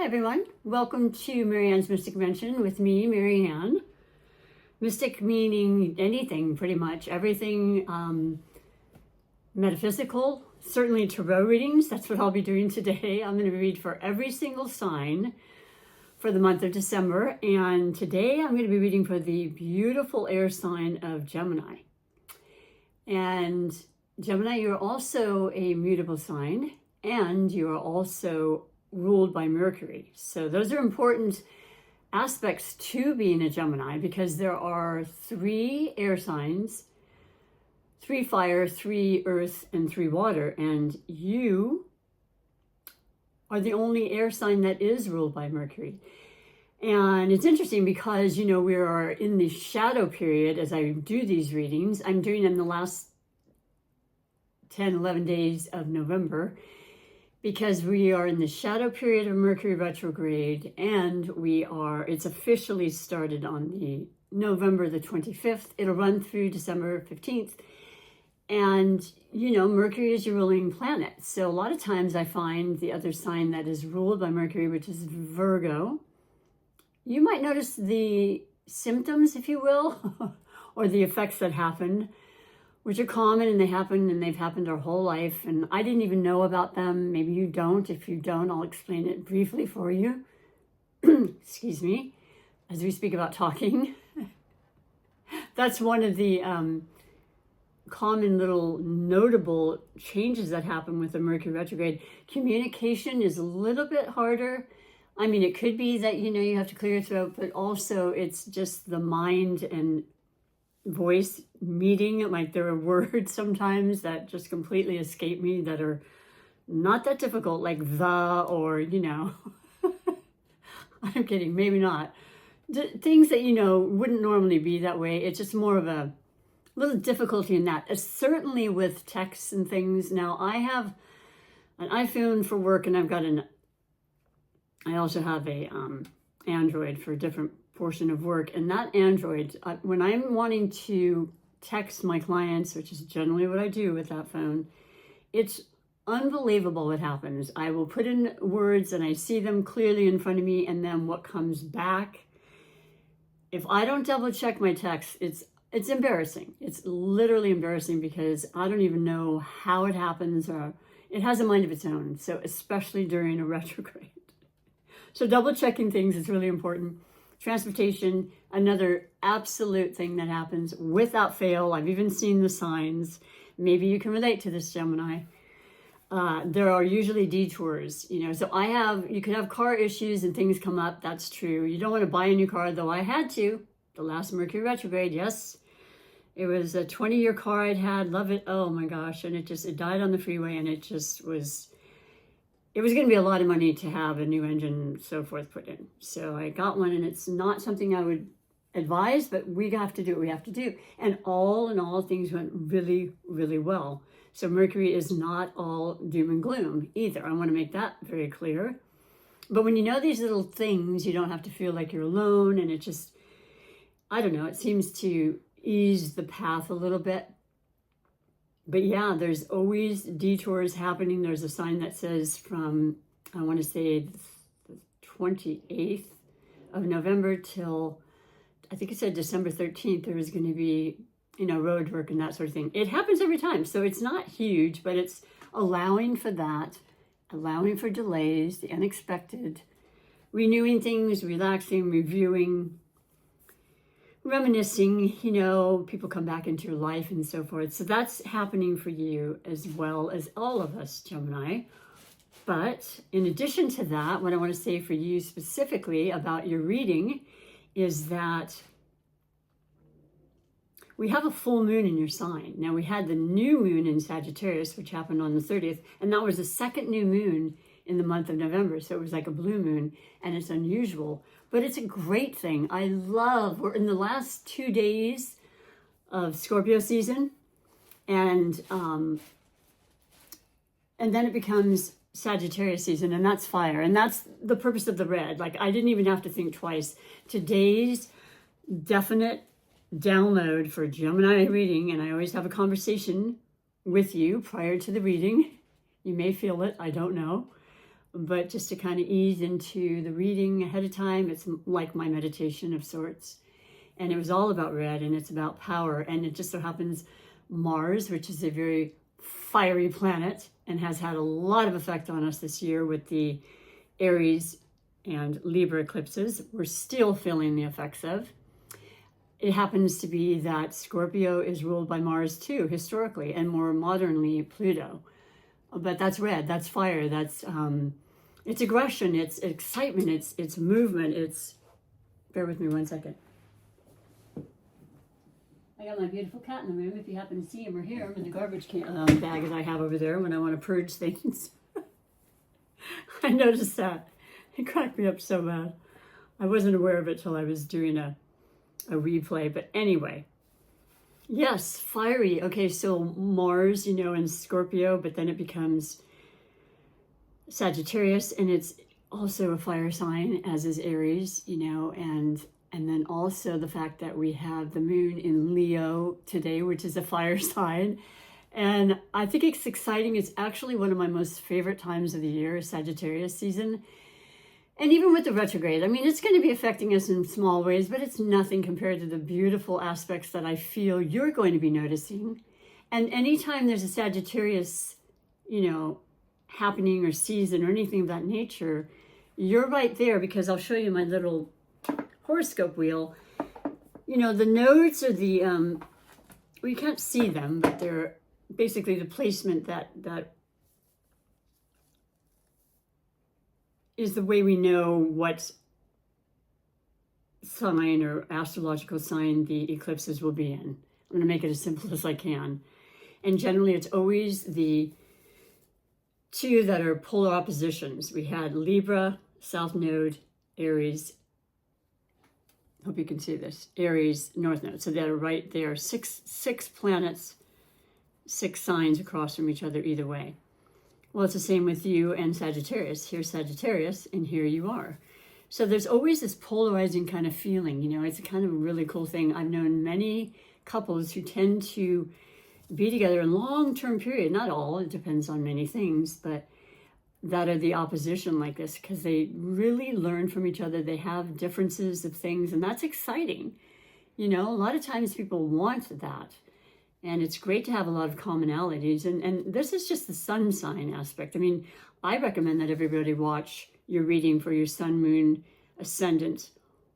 everyone. Welcome to Marianne's Mystic Mention with me, Marianne. Mystic meaning anything, pretty much. Everything metaphysical, certainly tarot readings. That's what I'll be doing today. I'm going to read for every single sign for the month of December. And today I'm going to be reading for the beautiful air sign of Gemini. And Gemini, you're also a mutable sign, and you are also ruled by Mercury. So those are important aspects to being a Gemini, because there are 3 air signs, 3 fire, 3 earth, and 3 water. And you are the only air sign that is ruled by Mercury. And it's interesting because, we are in the shadow period as I do these readings. I'm doing them the last 10, 11 days of November, because we are in the shadow period of Mercury retrograde, and it's officially started on the November the 25th. It'll run through December 15th. And, Mercury is your ruling planet. So a lot of times I find the other sign that is ruled by Mercury, which is Virgo, you might notice the symptoms, if you will, or the effects that happen, which are common, and they've happened our whole life. And I didn't even know about them. Maybe you don't. If you don't, I'll explain it briefly for you. Excuse me, as we speak about talking. That's one of the common little notable changes that happen with the Mercury retrograde. Communication is a little bit harder. I mean, it could be that, you have to clear your throat, but also it's just the mind and voice meeting. Like, there are words sometimes that just completely escape me that are not that difficult, like the, or, I'm kidding, maybe not. Things that, wouldn't normally be that way. It's just more of a little difficulty in that. Certainly with texts and things. Now, I have an iPhone for work, and I also have a Android for a different portion of work. And that Android, when I'm wanting to text my clients, which is generally what I do with that phone, it's unbelievable what happens. I will put in words and I see them clearly in front of me, and then what comes back, if I don't double check my text, it's embarrassing. It's literally embarrassing, because I don't even know how it happens, or it has a mind of its own. So especially during a retrograde. So double checking things is really important. Transportation, another absolute thing that happens without fail. I've even seen the signs. Maybe you can relate to this, Gemini. There are usually detours, so you could have car issues and things come up. That's true. You don't want to buy a new car, though I had to. The last Mercury retrograde, yes. It was a 20-year car I'd had. Love it. Oh my gosh. And it died on the freeway, and it was going to be a lot of money to have a new engine and so forth put in. So I got one, and it's not something I would advise, but we have to do what we have to do. And all in all, things went really, really well. So Mercury is not all doom and gloom either. I want to make that very clear. But when you know these little things, you don't have to feel like you're alone. And it just, I don't know, it seems to ease the path a little bit. But yeah, there's always detours happening. There's a sign that says from, I want to say the 28th of November till, I think it said December 13th, there was going to be, road work and that sort of thing. It happens every time. So it's not huge, but it's allowing for that, allowing for delays, the unexpected, renewing things, relaxing, reviewing, reminiscing, people come back into your life and so forth. So that's happening for you as well as all of us, Gemini. But in addition to that, what I want to say for you specifically about your reading is that we have a full moon in your sign. Now, we had the new moon in Sagittarius, which happened on the 30th, and that was the second new moon in the month of November. So it was like a blue moon, and it's unusual, but it's a great thing. We're in the last 2 days of Scorpio season, and then it becomes Sagittarius season, and that's fire. And that's the purpose of the red. Like, I didn't even have to think twice. Today's definite download for Gemini reading, and I always have a conversation with you prior to the reading. You may feel it, I don't know. but just to kind of ease into the reading ahead of time. It's like my meditation of sorts. And it was all about red, and it's about power. And it just so happens Mars, which is a very fiery planet and has had a lot of effect on us this year with the Aries and Libra eclipses, we're still feeling the effects of. It happens to be that Scorpio is ruled by Mars too, historically, and more modernly Pluto. But that's red, that's fire, that's it's aggression, it's excitement, it's movement, it's, bear with me one second. I got my beautiful cat in the room, if you happen to see him or hear him, in the garbage bag that I have over there when I want to purge things. I noticed that. It cracked me up so bad. I wasn't aware of it till I was doing a replay. But anyway, yes, fiery. Okay, so Mars, in Scorpio, but then it becomes Sagittarius, and it's also a fire sign, as is Aries, and then also the fact that we have the moon in Leo today, which is a fire sign. And I think it's exciting. It's actually one of my most favorite times of the year, Sagittarius season. And even with the retrograde, it's going to be affecting us in small ways, but it's nothing compared to the beautiful aspects that I feel you're going to be noticing. And anytime there's a Sagittarius, happening or season or anything of that nature, you're right there, because I'll show you my little horoscope wheel. The nodes are the, we can't see them, but they're basically the placement that is the way we know what sign or astrological sign the eclipses will be in. I'm going to make it as simple as I can. And generally, it's always the two that are polar oppositions. We had Libra, South Node, Aries. Hope you can see this. Aries, North Node. So they're right there. Six planets, 6 signs across from each other either way. Well, it's the same with you and Sagittarius. Here's Sagittarius, and here you are. So there's always this polarizing kind of feeling. It's a kind of a really cool thing. I've known many couples who tend to be together in long-term period. Not all, it depends on many things, but that are the opposition like this, because they really learn from each other. They have differences of things, and that's exciting. A lot of times people want that. And it's great to have a lot of commonalities. And this is just the sun sign aspect. I recommend that everybody watch your reading for your sun, moon, ascendant,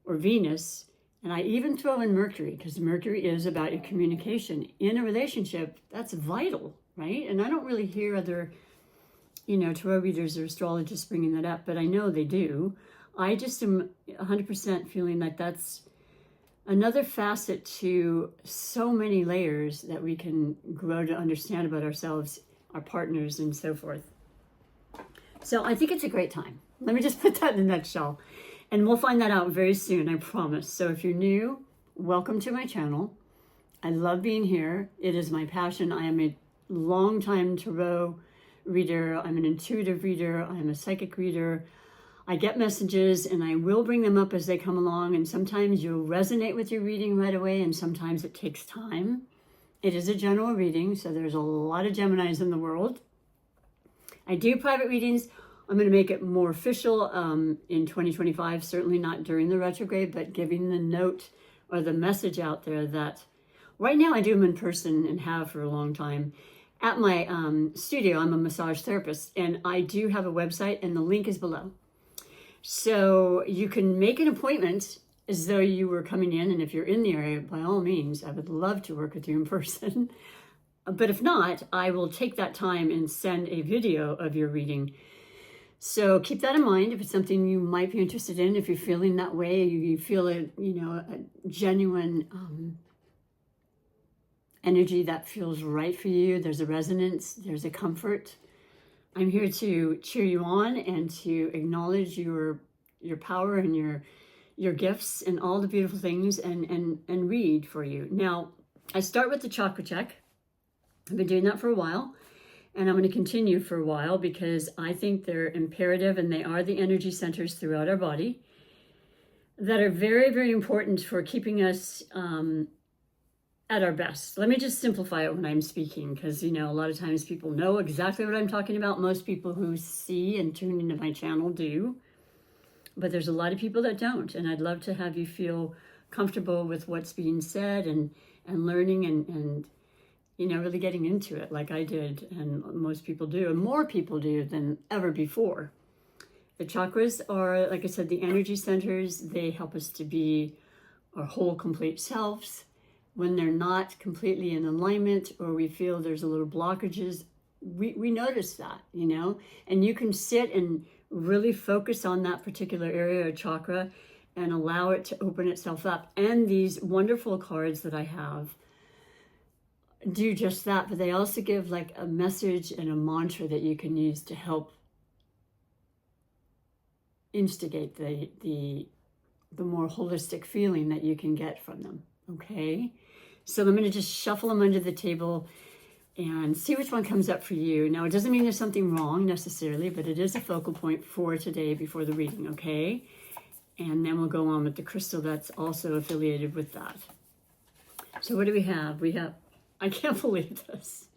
or Venus. And I even throw in Mercury, because Mercury is about your communication. In a relationship, that's vital, right? And I don't really hear other, tarot readers or astrologists bringing that up, but I know they do. I just am 100% feeling that that's another facet to so many layers that we can grow to understand about ourselves, our partners, and so forth. So I think it's a great time. Let me just put that in a nutshell. And we'll find that out very soon, I promise. So if you're new, welcome to my channel. I love being here. It is my passion. I am a long-time tarot reader. I'm an intuitive reader. I'm a psychic reader. I get messages, and I will bring them up as they come along, and sometimes you'll resonate with your reading right away, and sometimes it takes time. It is a general reading, so there's a lot of Geminis in the world. I do private readings. I'm going to make it more official in 2025, certainly not during the retrograde, but giving the note or the message out there that right now I do them in person and have for a long time. At my studio, I'm a massage therapist, and I do have a website, and the link is below. So you can make an appointment as though you were coming in, and if you're in the area, by all means, I would love to work with you in person. But if not, I will take that time and send a video of your reading. So keep that in mind if it's something you might be interested in. If you're feeling that way, you feel a genuine energy that feels right for you. There's a resonance, there's a comfort. I'm here to cheer you on and to acknowledge your power and your gifts and all the beautiful things and read for you. Now, I start with the chakra check. I've been doing that for a while, and I'm going to continue for a while because I think they're imperative, and they are the energy centers throughout our body that are very, very important for keeping us at our best. Let me just simplify it when I'm speaking, because, you know, a lot of times people know exactly what I'm talking about. Most people who see and tune into my channel do, but there's a lot of people that don't. And I'd love to have you feel comfortable with what's being said and learning and you know, really getting into it like I did, and most people do, and more people do than ever before. The chakras are, like I said, the energy centers. They help us to be our whole, complete selves. When they're not completely in alignment, or we feel there's a little blockages, we notice that, you know, and you can sit and really focus on that particular area or chakra and allow it to open itself up. And these wonderful cards that I have do just that, but they also give like a message and a mantra that you can use to help instigate the more holistic feeling that you can get from them. Okay, so I'm going to just shuffle them under the table and see which one comes up for you. Now, it doesn't mean there's something wrong necessarily, but it is a focal point for today before the reading. Okay, and then we'll go on with the crystal that's also affiliated with that. So what do we have? We have, I can't believe this.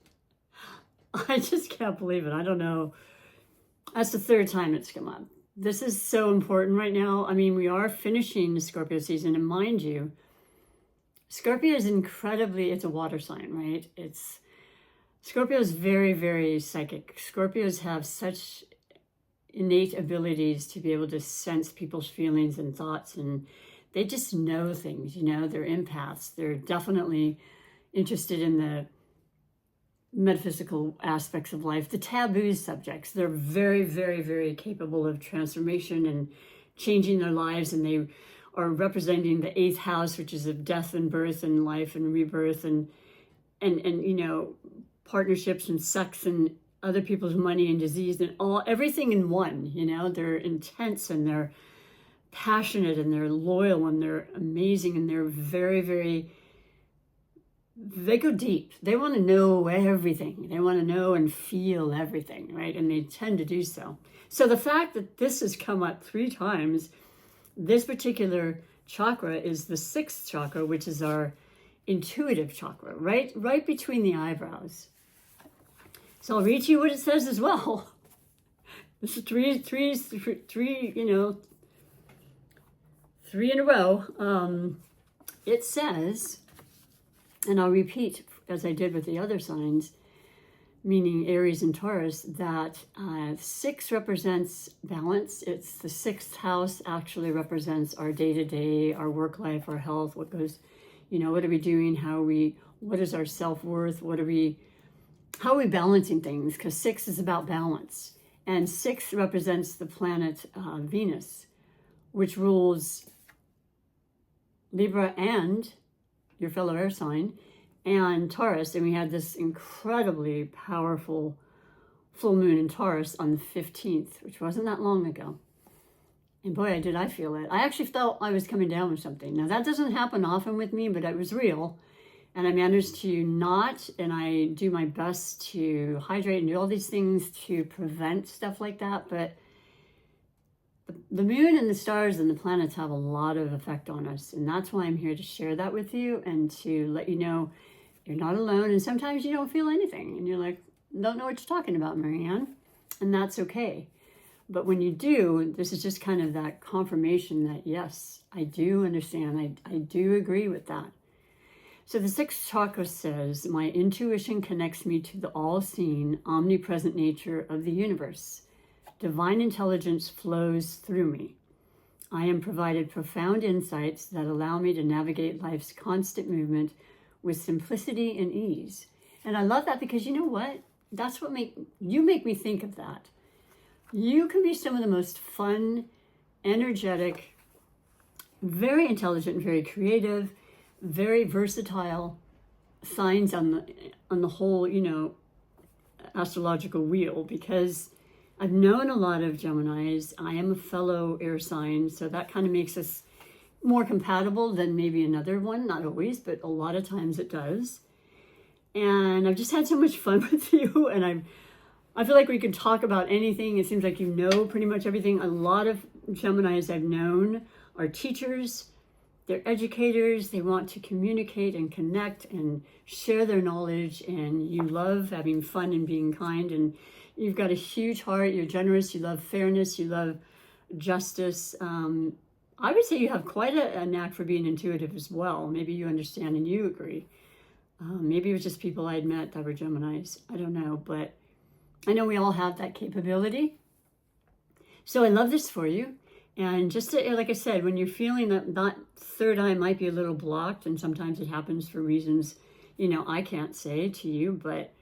I just can't believe it. I don't know. That's the third time it's come up. This is so important right now. I mean, we are finishing the Scorpio season, and mind you, Scorpio is incredibly, it's a water sign, right? Scorpio is very, very psychic. Scorpios have such innate abilities to be able to sense people's feelings and thoughts, and they just know things, you know, they're empaths. They're definitely interested in the metaphysical aspects of life, the taboo subjects. They're very, very, very capable of transformation and changing their lives, and they are representing the 8th house, which is of death and birth and life and rebirth and you know, partnerships and sex and other people's money and disease and everything in one. You know, they're intense and they're passionate and they're loyal and they're amazing and they're very, very, they go deep. They want to know everything. They want to know and feel everything, right? And they tend to do so. So the fact that this has come up 3 times, this particular chakra is the 6th chakra, which is our intuitive chakra, right between the eyebrows. So I'll read to you what it says as well. This is three, you know, 3 in a row. It says, and I'll repeat as I did with the other signs, meaning Aries and Taurus, that 6 represents balance. It's the 6th house actually represents our day-to-day, our work life, our health, what goes, you know, what are we doing? What is our self-worth? How are we balancing things? Because 6 is about balance. And 6 represents the planet Venus, which rules Libra and your fellow air sign, and Taurus. And we had this incredibly powerful full moon in Taurus on the 15th, which wasn't that long ago. And boy, did I feel it. I actually felt I was coming down with something. Now, that doesn't happen often with me, but it was real. And I managed to not, and I do my best to hydrate and do all these things to prevent stuff like that. But the moon and the stars and the planets have a lot of effect on us. And that's why I'm here to share that with you and to let you know you're not alone. And sometimes you don't feel anything. And you're like, don't know what you're talking about, Marianne. And that's okay. But when you do, this is just kind of that confirmation that, yes, I do understand. I do agree with that. So the 6th chakra says, my intuition connects me to the all-seeing, omnipresent nature of the universe. Divine intelligence flows through me. I am provided profound insights that allow me to navigate life's constant movement with simplicity and ease. And I love that because you know what? That's what make me think of that. You can be some of the most fun, energetic, very intelligent, very creative, very versatile signs on the whole, you know, astrological wheel, because I've known a lot of Geminis. I am a fellow air sign, so that kind of makes us more compatible than maybe another one. Not always, but a lot of times it does. And I've just had so much fun with you, and I feel like we can talk about anything. It seems like you know pretty much everything. A lot of Geminis I've known are teachers, they're educators. They want to communicate and connect and share their knowledge, and you love having fun and being kind, and you've got a huge heart. You're generous. You love fairness. You love justice. I would say you have quite a knack for being intuitive as well. Maybe you understand and you agree. Maybe it was just people I'd met that were Geminis. I don't know, but I know we all have that capability. So I love this for you. And just to, like I said, when you're feeling that third eye might be a little blocked, and sometimes it happens for reasons, I can't say to you, but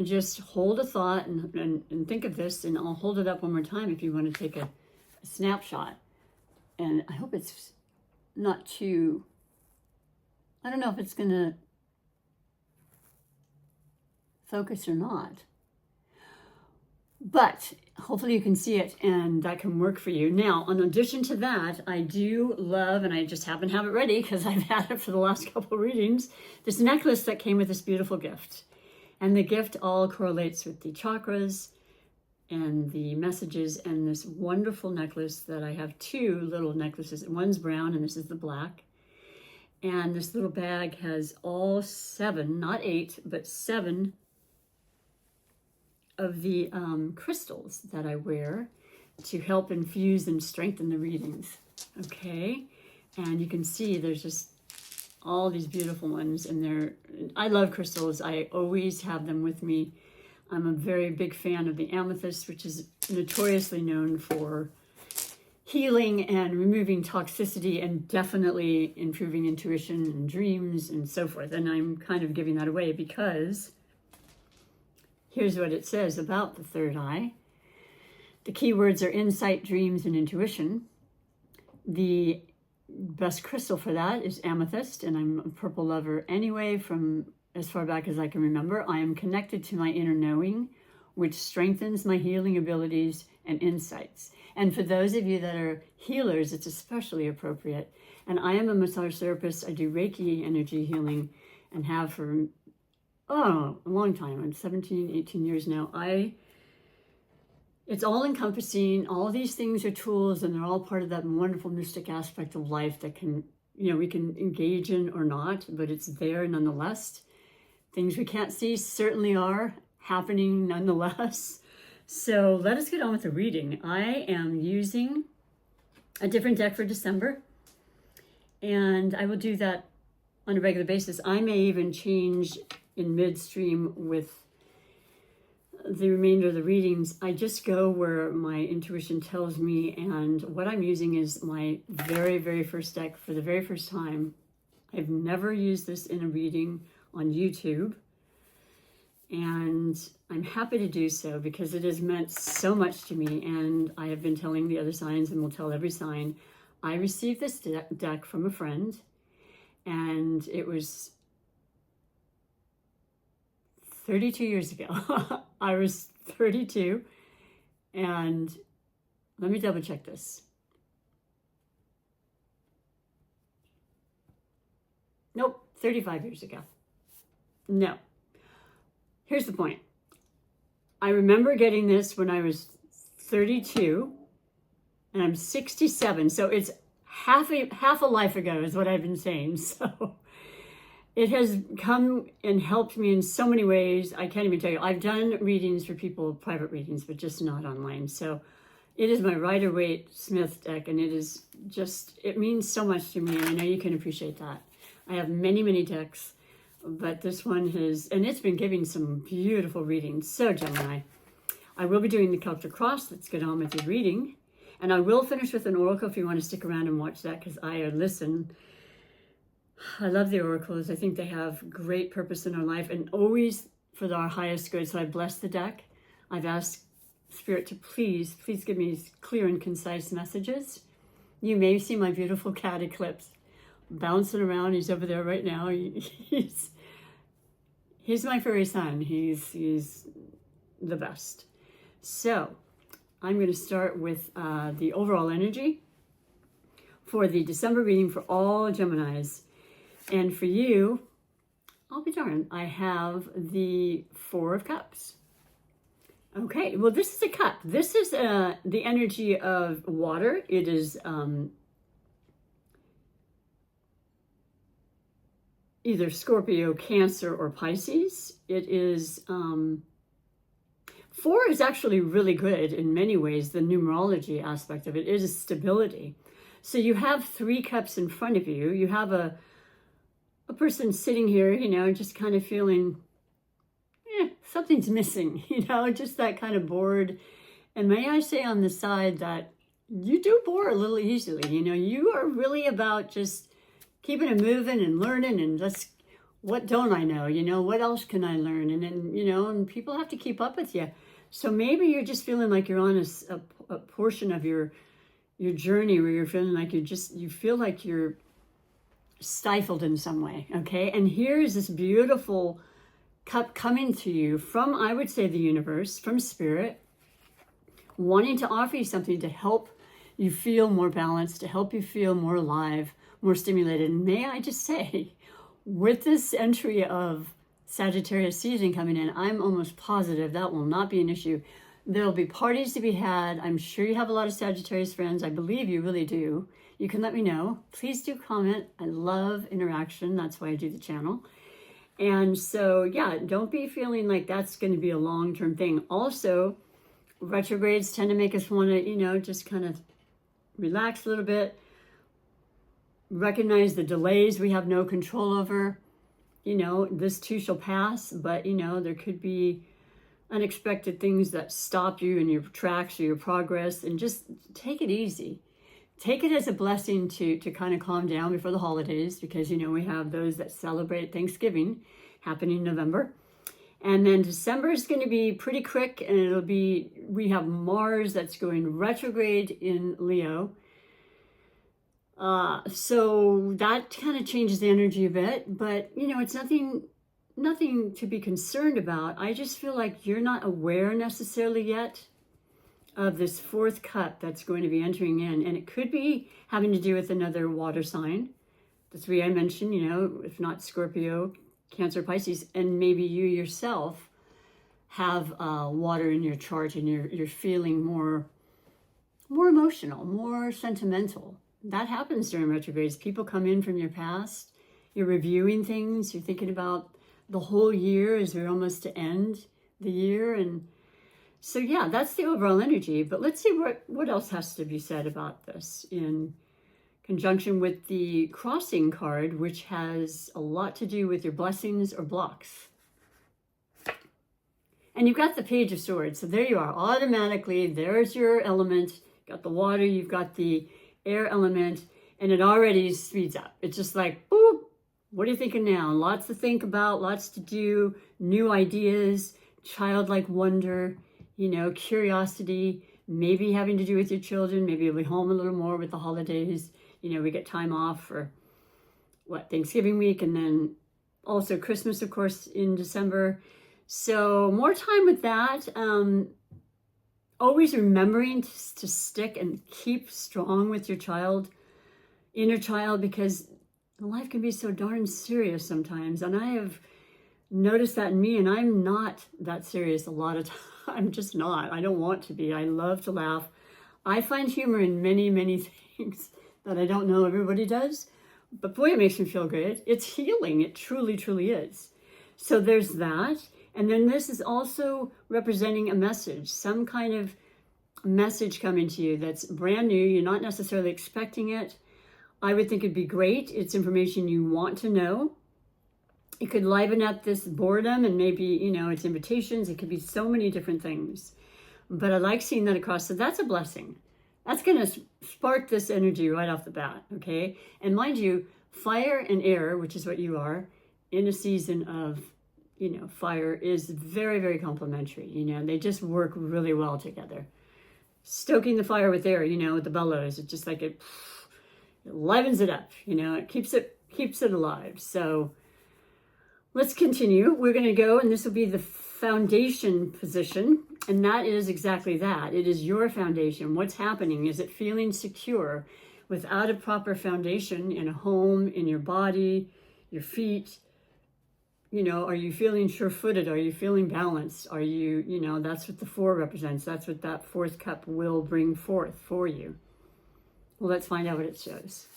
just hold a thought and think of this, and I'll hold it up one more time if you want to take a snapshot. And I hope it's not too, I don't know if it's going to focus or not. But hopefully you can see it and that can work for you. Now, in addition to that, I do love, and I just happen to have it ready because I've had it for the last couple readings, this necklace that came with this beautiful gift. And the gift all correlates with the chakras and the messages, and this wonderful necklace that I have two little necklaces. One's brown and this is the black. And this little bag has all 7, not 8, but 7 of the crystals that I wear to help infuse and strengthen the readings. Okay, and you can see there's just all these beautiful ones, and I love crystals. I always have them with me. I'm a very big fan of the amethyst, which is notoriously known for healing and removing toxicity and definitely improving intuition and dreams and so forth. And I'm kind of giving that away because here's what it says about the third eye. The keywords are insight, dreams, and intuition. The best crystal for that is amethyst, and I'm a purple lover anyway from as far back as I can remember. I am connected to my inner knowing, which strengthens my healing abilities and insights. And for those of you that are healers, it's especially appropriate. And I am a massage therapist. I do Reiki energy healing and have for a long time. I'm 17, 18 years now. It's all encompassing. All these things are tools, and they're all part of that wonderful mystic aspect of life that can, we can engage in or not, but it's there nonetheless. Things we can't see certainly are happening nonetheless. So let us get on with the reading. I am using a different deck for December, and I will do that on a regular basis. I may even change in midstream with the remainder of the readings. I just go where my intuition tells me, and what I'm using is my very, very first deck for the very first time. I've never used this in a reading on YouTube, and I'm happy to do so because it has meant so much to me, and I have been telling the other signs and will tell every sign. I received this deck from a friend, and it was 32 years ago. I was 32, and let me double check this. Nope, 35 years ago. No. Here's the point. I remember getting this when I was 32, and I'm 67, so it's half a life ago is what I've been saying. So it has come and helped me in so many ways. I can't even tell you. I've done readings for people, private readings, but just not online. So it is my Rider-Waite Smith deck, and it means so much to me, and I know you can appreciate that. I have many, many decks, but this one and it's been giving some beautiful readings. So Gemini, I will be doing the Celtic Cross. Let's get on with the reading. And I will finish with an oracle if you want to stick around and watch that, because I listen. I love the oracles. I think they have great purpose in our life and always for our highest good. So I bless the deck. I've asked Spirit to please give me clear and concise messages. You may see my beautiful cat Eclipse bouncing around. He's over there right now. He's my fairy son. He's the best. So I'm going to start with the overall energy for the December reading for all Geminis. And for you, I'll be darned, I have the 4 of Cups. Okay, well, this is a cup. This is the energy of water. It is either Scorpio, Cancer, or Pisces. It is, 4 is actually really good in many ways. The numerology aspect of it is stability. So you have 3 cups in front of you. You have a person sitting here, just kind of feeling, something's missing, just that kind of bored. And may I say on the side that you do bore a little easily. You are really about just keeping it moving and learning and just, what don't I know? What else can I learn? And then, and people have to keep up with you. So maybe you're just feeling like you're on a portion of your journey where you're feeling like you feel like you're stifled in some way, okay? And here's this beautiful cup coming to you from, I would say, the universe, from spirit, wanting to offer you something to help you feel more balanced, to help you feel more alive, more stimulated. And may I just say, with this entry of Sagittarius season coming in, I'm almost positive that will not be an issue. There'll be parties to be had. I'm sure you have a lot of Sagittarius friends. I believe you really do. You can let me know. Please do comment. I love interaction. That's why I do the channel. And so, yeah, don't be feeling like that's going to be a long-term thing. Also, retrogrades tend to make us want to, just kind of relax a little bit. Recognize the delays we have no control over. This too shall pass, but, there could be unexpected things that stop you in your tracks or your progress, and just take it easy. Take it as a blessing to kind of calm down before the holidays, because, we have those that celebrate Thanksgiving happening in November. And then December is going to be pretty quick, and we have Mars that's going retrograde in Leo. So that kind of changes the energy a bit, but, it's nothing to be concerned about. I just feel like you're not aware necessarily yet of this 4th cup that's going to be entering in. And it could be having to do with another water sign. The 3 I mentioned, if not Scorpio, Cancer, Pisces, and maybe you yourself have water in your chart and you're feeling more emotional, more sentimental. That happens during retrogrades. People come in from your past. You're reviewing things. You're thinking about the whole year as we're almost to end the year. And so, yeah, that's the overall energy. But let's see what else has to be said about this in conjunction with the crossing card, which has a lot to do with your blessings or blocks. And you've got the Page of Swords. So there you are. Automatically, there's your element. You've got the water. You've got the air element. And it already speeds up. It's just like, boop. What are you thinking now? Lots to think about, lots to do, new ideas, childlike wonder, curiosity, maybe having to do with your children. Maybe you'll be home a little more with the holidays. We get time off for, Thanksgiving week, and then also Christmas, of course, in December. So more time with that. Always remembering to stick and keep strong with your inner child, because life can be so darn serious sometimes. And I have noticed that in me, and I'm not that serious a lot of times. I'm just not. I don't want to be. I love to laugh. I find humor in many, many things that I don't know everybody does. But boy, it makes me feel good. It's healing. It truly, truly is. So there's that. And then this is also representing a message, some kind of message coming to you that's brand new. You're not necessarily expecting it. I would think it'd be great. It's information you want to know. It could liven up this boredom, and maybe, it's invitations. It could be so many different things. But I like seeing that across. So that's a blessing. That's going to spark this energy right off the bat, okay? And mind you, fire and air, which is what you are, in a season of, fire is very, very complementary. They just work really well together. Stoking the fire with air, with the bellows, it's just like it livens it up, it keeps it alive. So let's continue. We're going to go, and this will be the foundation position, and that is exactly that. It is your foundation. What's happening? Is it feeling secure without a proper foundation in a home, in your body, your feet? Are you feeling sure-footed? Are you feeling balanced? Are you, that's what the 4 represents. That's what that 4th cup will bring forth for you. Well, let's find out what it shows.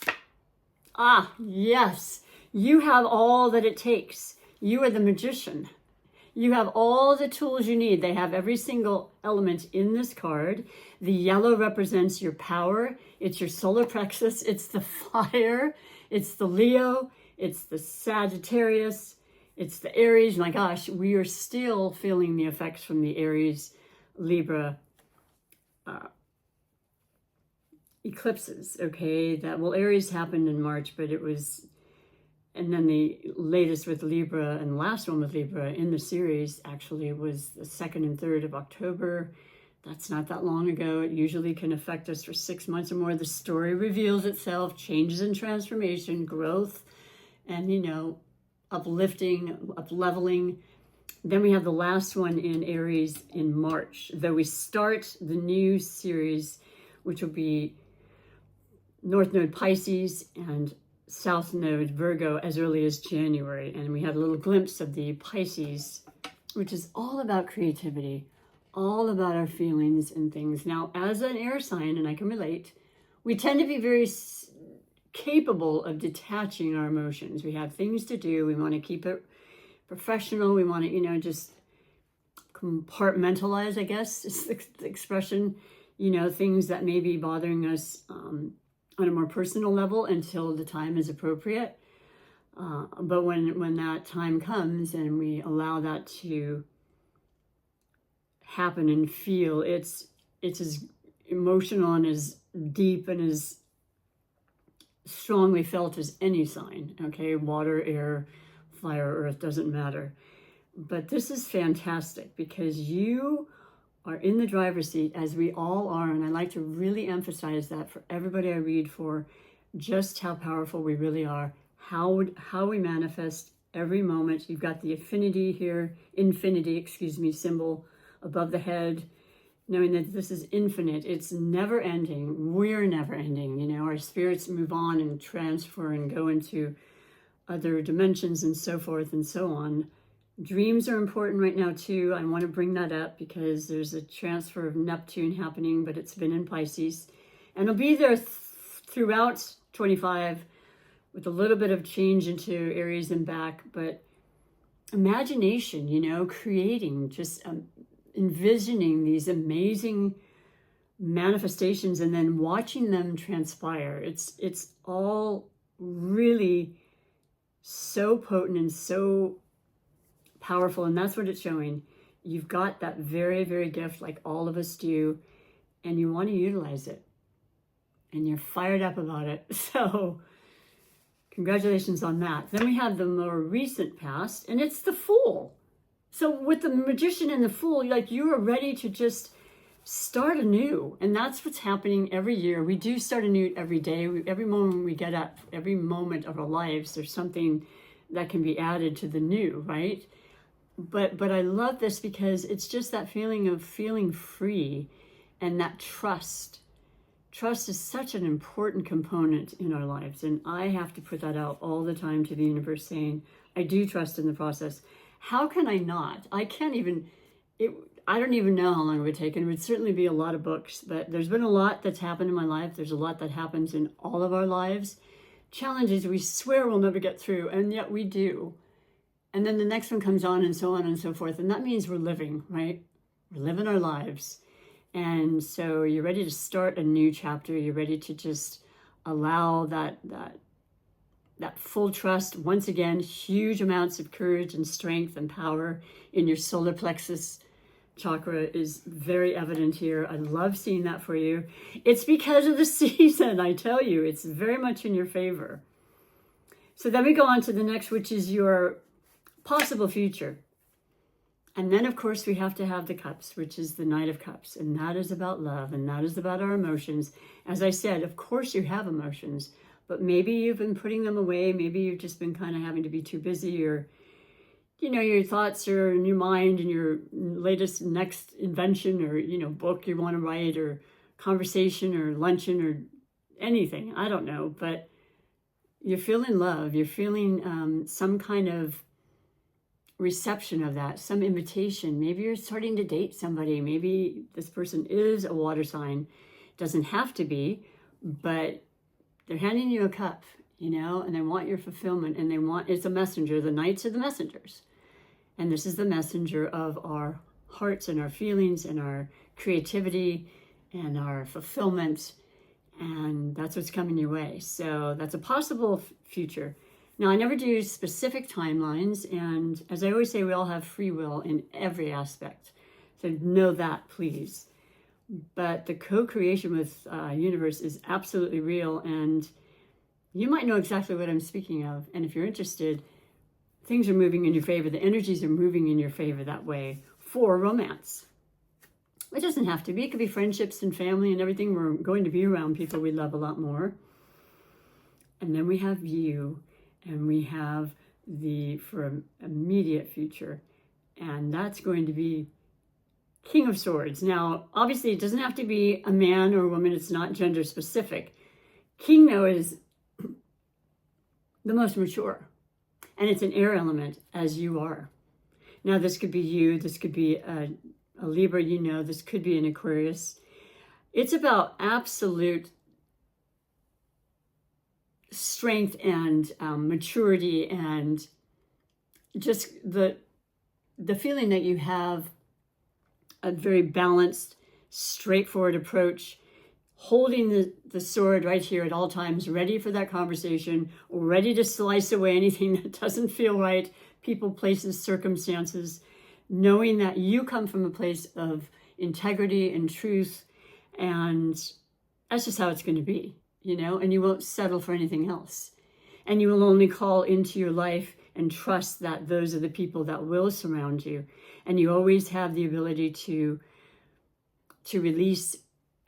Ah, yes. You have all that it takes. You are the magician. You have all the tools you need. They have every single element in this card. The yellow represents your power. It's your solar plexus. It's the fire. It's the Leo. It's the Sagittarius. It's the Aries. My gosh, we are still feeling the effects from the Aries, Libra eclipses, okay? Aries happened in March, but it was, and then the latest with Libra and the last one with Libra in the series actually was the 2nd and 3rd of October. That's not that long ago. It usually can affect us for 6 months or more. The story reveals itself, changes and transformation, growth, and, uplifting, up-leveling. Then we have the last one in Aries in March. Though we start the new series, which will be North Node Pisces and South Node Virgo as early as January. And we had a little glimpse of the Pisces, which is all about creativity, all about our feelings and things. Now, as an air sign, and I can relate, we tend to be very capable of detaching our emotions. We have things to do. We want to keep it professional. We want to, just compartmentalize, I guess is the expression, things that may be bothering us on a more personal level until the time is appropriate. But when that time comes and we allow that to happen and feel, it's as emotional and as deep and as strongly felt as any sign, okay? Water, air, fire, earth, doesn't matter. But this is fantastic because you are in the driver's seat, as we all are, and I like to really emphasize that for everybody I read for, just how powerful we really are, how we manifest every moment. You've got the infinity symbol above the head, knowing that this is infinite. It's never ending. We're never ending. Our spirits move on and transfer and go into other dimensions and so forth and so on. Dreams are important right now too. I want to bring that up because there's a transfer of Neptune happening, but it's been in Pisces. And it'll be there throughout 25 with a little bit of change into Aries and back. But imagination, creating, just envisioning these amazing manifestations and then watching them transpire. It's all really so potent and so powerful, and that's what it's showing. You've got that very, very gift like all of us do, and you want to utilize it, and you're fired up about it. So congratulations on that. Then we have the more recent past, and it's the Fool. So with the Magician and the Fool, you are ready to just start anew, and that's what's happening every year. We do start anew every day. Every moment we get up, every moment of our lives, there's something that can be added to the new, right? But I love this because it's just that feeling of feeling free and that trust. Trust is such an important component in our lives. And I have to put that out all the time to the universe saying, I do trust in the process. How can I not? I don't even know how long it would take. And it would certainly be a lot of books, but there's been a lot that's happened in my life. There's a lot that happens in all of our lives. Challenges we swear we'll never get through, and yet we do. And then the next one comes on and so forth. And that means we're living, right? We're living our lives. And so you're ready to start a new chapter. You're ready to just allow that full trust. Once again, huge amounts of courage and strength and power in your solar plexus chakra is very evident here. I love seeing that for you. It's because of the season, I tell you. It's very much in your favor. So then we go on to the next, which is your possible future. And then, of course, we have to have the Cups, which is the Knight of Cups. And that is about love, and that is about our emotions. As I said, of course you have emotions, but maybe you've been putting them away. Maybe you've just been kind of having to be too busy, or, your thoughts are in your mind and your latest next invention or, book you want to write or conversation or luncheon or anything. I don't know, but you're feeling love. You're feeling some kind of reception of that, some invitation. Maybe you're starting to date somebody. Maybe this person is a water sign. Doesn't have to be, but they're handing you a cup. you know, and they want your fulfillment, and it's a messenger. The knights are the messengers. And this is the messenger of our hearts and our feelings and our creativity and our fulfillment. And that's what's coming your way. So that's a possible future. Now, I never do specific timelines. And as I always say, we all have free will in every aspect. So know that, please. But the co-creation with universe is absolutely real. And you might know exactly what I'm speaking of. And if you're interested, things are moving in your favor. The energies are moving in your favor that way for romance. It doesn't have to be. It could be friendships and family and everything. We're going to be around people we love a lot more. And then we have you, and we have for immediate future. And that's going to be King of Swords. Now, obviously, it doesn't have to be a man or a woman. It's not gender specific. King, though, is the most mature. And it's an air element, as you are. Now, this could be you. This could be a Libra, you know. This could be an Aquarius. It's about absolute strength and maturity, and just the feeling that you have a very balanced, straightforward approach, holding the sword right here at all times, ready for that conversation, ready to slice away anything that doesn't feel right, people, places, circumstances, knowing that you come from a place of integrity and truth, and that's just how it's going to be, you know, and you won't settle for anything else. And you will only call into your life and trust that those are the people that will surround you. And you always have the ability to release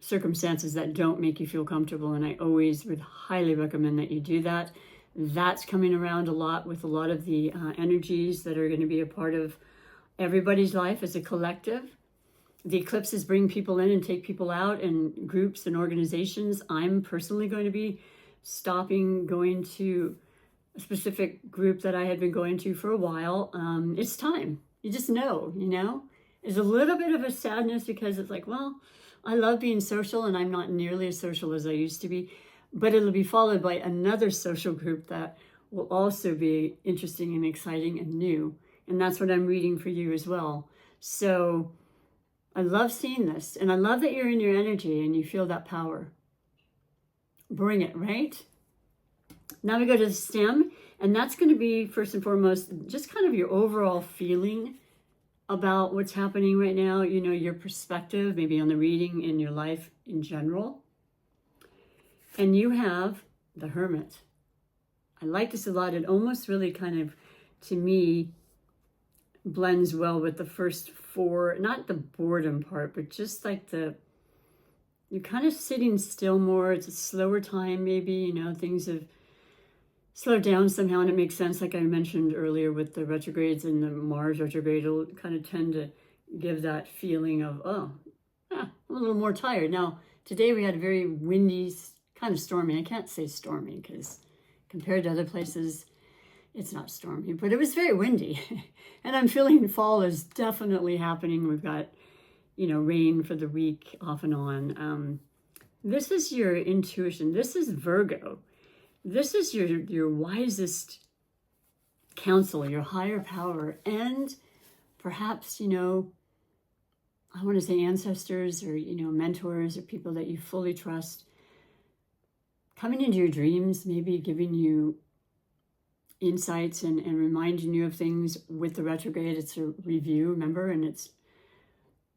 circumstances that don't make you feel comfortable. And I always would highly recommend that you do that. That's coming around a lot with a lot of the energies that are going to be a part of everybody's life as a collective. The eclipses bring people in and take people out, and groups and organizations. I'm personally going to be stopping going to a specific group that I had been going to for a while. It's time. You just know, you know. There's a little bit of a sadness because it's like, well, I love being social and I'm not nearly as social as I used to be, but it'll be followed by another social group that will also be interesting and exciting and new. And that's what I'm reading for you as well. So I love seeing this, and I love that you're in your energy and you feel that power. Bring it, right? Now we go to the stem, and that's going to be, first and foremost, just kind of your overall feeling about what's happening right now, you know, your perspective, maybe on the reading in your life in general. And you have the Hermit. I like this a lot. It almost really kind of, to me, blends well with the first four, not the boredom part, but just like you're kind of sitting still more. It's a slower time, maybe, you know, things have slowed down somehow, and it makes sense, like I mentioned earlier, with the retrogrades and the Mars retrograde, it'll kind of tend to give that feeling of, I'm a little more tired. Now, today we had a very windy, kind of stormy. I can't say stormy because compared to other places, it's not stormy, but it was very windy. And I'm feeling fall is definitely happening. We've got, you know, rain for the week off and on. This is your intuition. This is Virgo. This is your wisest counsel, your higher power, and perhaps, you know, I want to say ancestors or, you know, mentors or people that you fully trust coming into your dreams, maybe giving you insights and reminding you of things. With the retrograde, it's a review, remember, and it's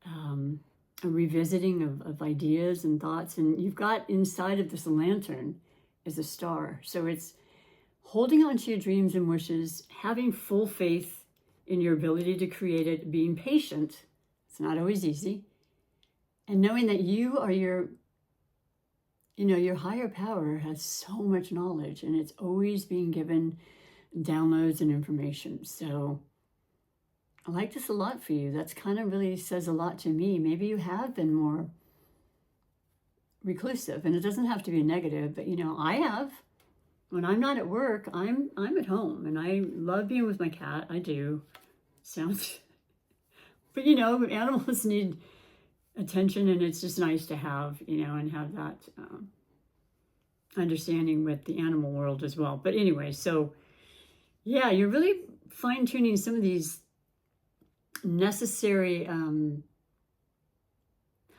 a revisiting of ideas and thoughts. And you've got inside of this lantern is a star. So it's holding on to your dreams and wishes, having full faith in your ability to create it, being patient. It's not always easy. And knowing that you are your higher power has so much knowledge, and it's always being given downloads and information. So I like this a lot for you. That's kind of really says a lot to me. Maybe you have been more reclusive, and it doesn't have to be negative, but, you know, I have. When I'm not at work, I'm at home, and I love being with my cat. I do. Sounds, but, you know, animals need attention, and it's just nice to have, you know, and have that understanding with the animal world as well. But anyway, so yeah, you're really fine-tuning some of these necessary, I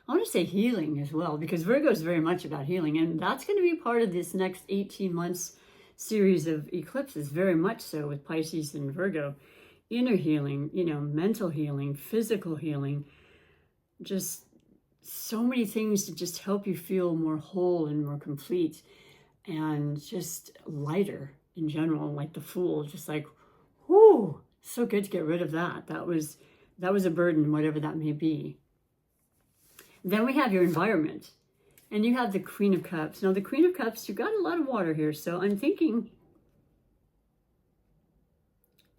want to say healing as well, because Virgo is very much about healing. And that's going to be part of this next 18 months series of eclipses, very much so, with Pisces and Virgo. Inner healing, mental healing, physical healing, just so many things to just help you feel more whole and more complete and just lighter in general, like the Fool, just like, whoo, so good to get rid of that. That was a burden, whatever that may be. Then we have your environment, and you have the Queen of Cups. Now the Queen of Cups, you've got a lot of water here, so I'm thinking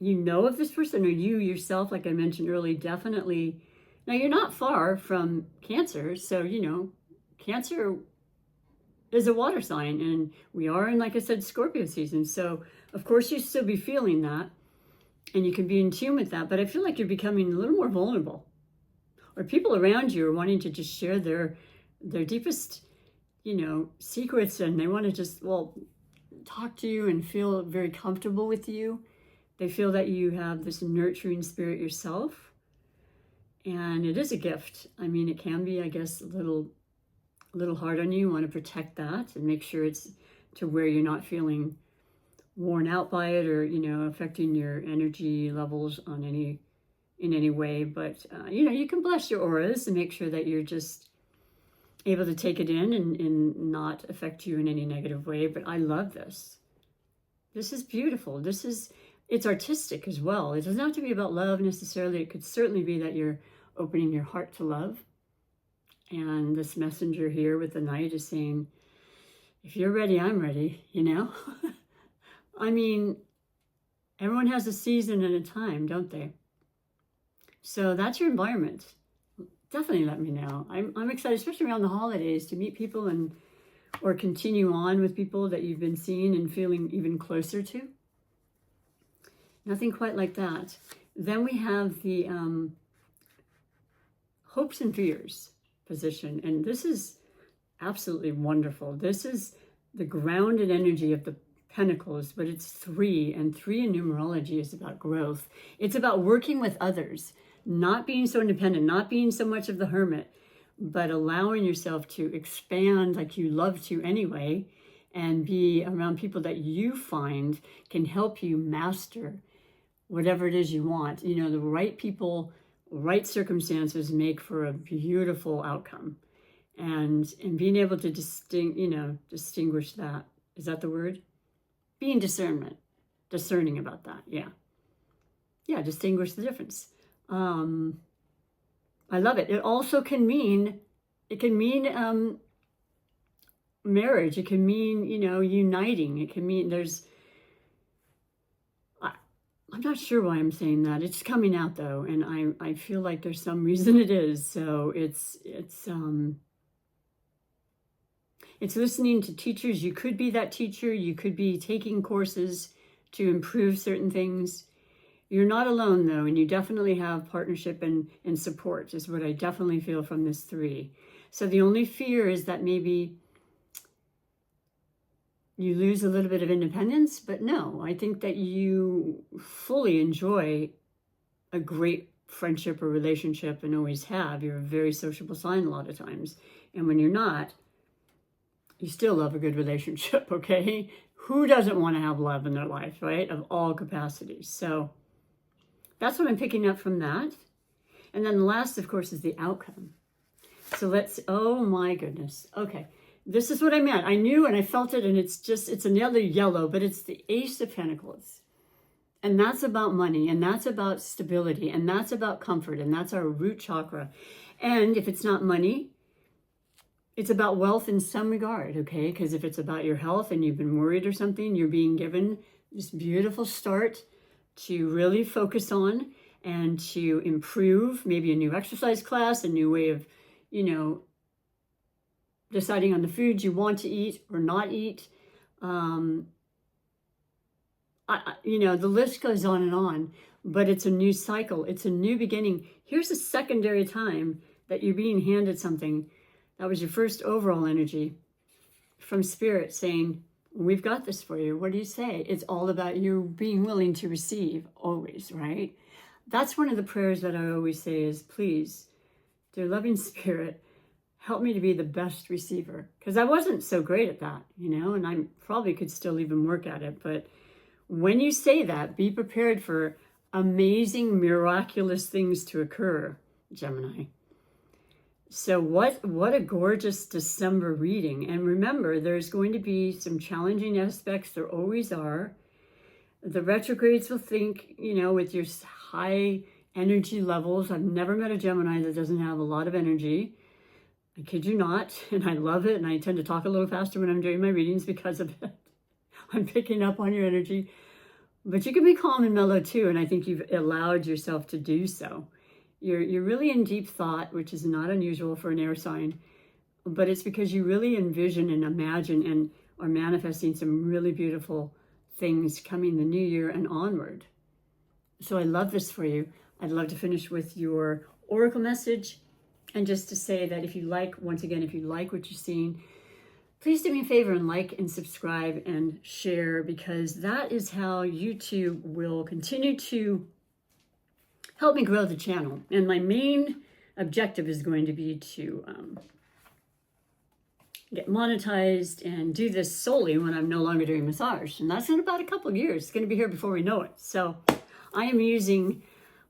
of this person, or you yourself, like I mentioned earlier, definitely. Now you're not far from Cancer, so Cancer is a water sign, and we are in, like I said, Scorpio season. So of course you still be feeling that, and you can be in tune with that, but I feel like you're becoming a little more vulnerable, or people around you are wanting to just share their deepest, secrets, and they want to just, talk to you and feel very comfortable with you. They feel that you have this nurturing spirit yourself, and it is a gift. I mean, it can be, I guess, a little hard on you. You want to protect that and make sure it's to where you're not feeling worn out by it, or affecting your energy levels in any way. But you can bless your auras and make sure that you're just able to take it in and not affect you in any negative way. But I love this. This is beautiful. It's artistic as well. It doesn't have to be about love necessarily. It could certainly be that you're opening your heart to love. And this messenger here with the Knight is saying, if you're ready, I'm ready, I mean, everyone has a season and a time, don't they? So that's your environment. Definitely let me know. I'm excited, especially around the holidays, to meet people or continue on with people that you've been seeing and feeling even closer to. Nothing quite like that. Then we have the hopes and fears position. And this is absolutely wonderful. This is the grounded energy of the Pentacles, but it's 3, and 3 in numerology is about growth. It's about working with others, not being so independent, not being so much of the hermit, but allowing yourself to expand like you love to anyway, and be around people that you find can help you master whatever it is you want. The right people, right circumstances make for a beautiful outcome. And being able to distinguish that. Is that the word? Being discerning about that. Yeah, distinguish the difference. I love it. It also can mean, marriage. It can mean, uniting. It can mean I'm not sure why I'm saying that. It's coming out though, and I feel like there's some reason it is. So it's listening to teachers. You could be that teacher. You could be taking courses to improve certain things. You're not alone though, and you definitely have partnership and support is what I definitely feel from this 3. So the only fear is that maybe you lose a little bit of independence, but no, I think that you fully enjoy a great friendship or relationship and always have. You're a very sociable sign a lot of times. And when you're not, you still love a good relationship, okay? Who doesn't want to have love in their life, right? Of all capacities. So that's what I'm picking up from that. And then the last, of course, is the outcome. So oh my goodness. Okay. This is what I meant. I knew and I felt it, and it's another yellow, but it's the Ace of Pentacles. And that's about money, and that's about stability, and that's about comfort, and that's our root chakra. And if it's not money, it's about wealth in some regard, okay? Because if it's about your health and you've been worried or something, you're being given this beautiful start to really focus on and to improve, maybe a new exercise class, a new way of, deciding on the foods you want to eat or not eat. The list goes on, but it's a new cycle. It's a new beginning. Here's a secondary time that you're being handed something that was your first overall energy from Spirit saying, we've got this for you. What do you say? It's all about you being willing to receive always, right? That's one of the prayers that I always say is, please, dear loving Spirit, help me to be the best receiver. Because I wasn't so great at that, and I probably could still even work at it. But when you say that, be prepared for amazing, miraculous things to occur, Gemini. So what a gorgeous December reading. And remember, there's going to be some challenging aspects. There always are. The retrogrades will think, with your high energy levels. I've never met a Gemini that doesn't have a lot of energy. I kid you not. And I love it. And I tend to talk a little faster when I'm doing my readings because of it. I'm picking up on your energy. But you can be calm and mellow too. And I think you've allowed yourself to do so. You're really in deep thought, which is not unusual for an air sign, but it's because you really envision and imagine and are manifesting some really beautiful things coming the new year and onward. So I love this for you. I'd love to finish with your oracle message, and just to say that if you like what you're seeing, please do me a favor and like and subscribe and share, because that is how YouTube will continue to help me grow the channel. And my main objective is going to be to get monetized and do this solely when I'm no longer doing massage. And that's in about a couple of years. It's going to be here before we know it. So I am using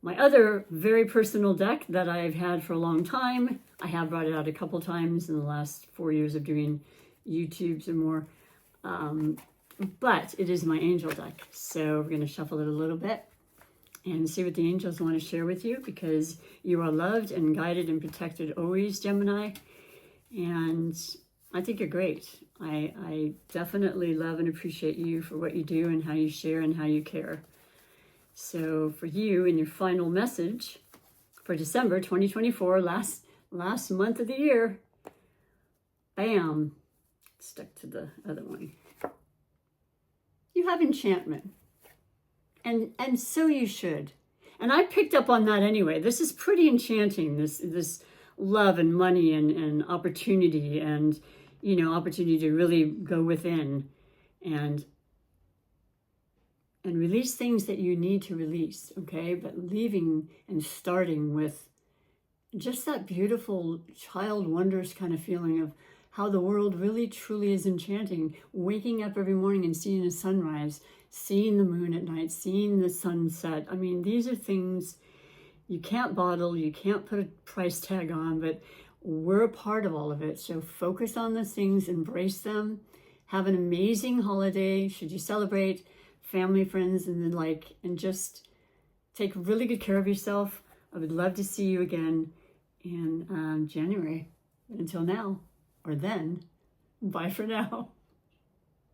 my other very personal deck that I've had for a long time. I have brought it out a couple times in the last 4 years of doing YouTubes and more. But it is my angel deck. So we're going to shuffle it a little bit and see what the angels want to share with you, because you are loved and guided and protected always, Gemini. And I think you're great. I definitely love and appreciate you for what you do and how you share and how you care. So for you, in your final message for December 2024, last month of the year, bam, stuck to the other one. You have enchantment. And so you should. And I picked up on that anyway. This is pretty enchanting, this love and money and opportunity and, opportunity to really go within and release things that you need to release, okay? But leaving and starting with just that beautiful child wondrous kind of feeling of how the world really truly is enchanting. Waking up every morning and seeing a sunrise, seeing the moon at night, seeing the sunset. I mean, these are things you can't bottle, you can't put a price tag on, but we're a part of all of it. So focus on those things, embrace them, have an amazing holiday. Should you celebrate, family, friends, and the like, and just take really good care of yourself. I would love to see you again in January. Until now, or then, bye for now.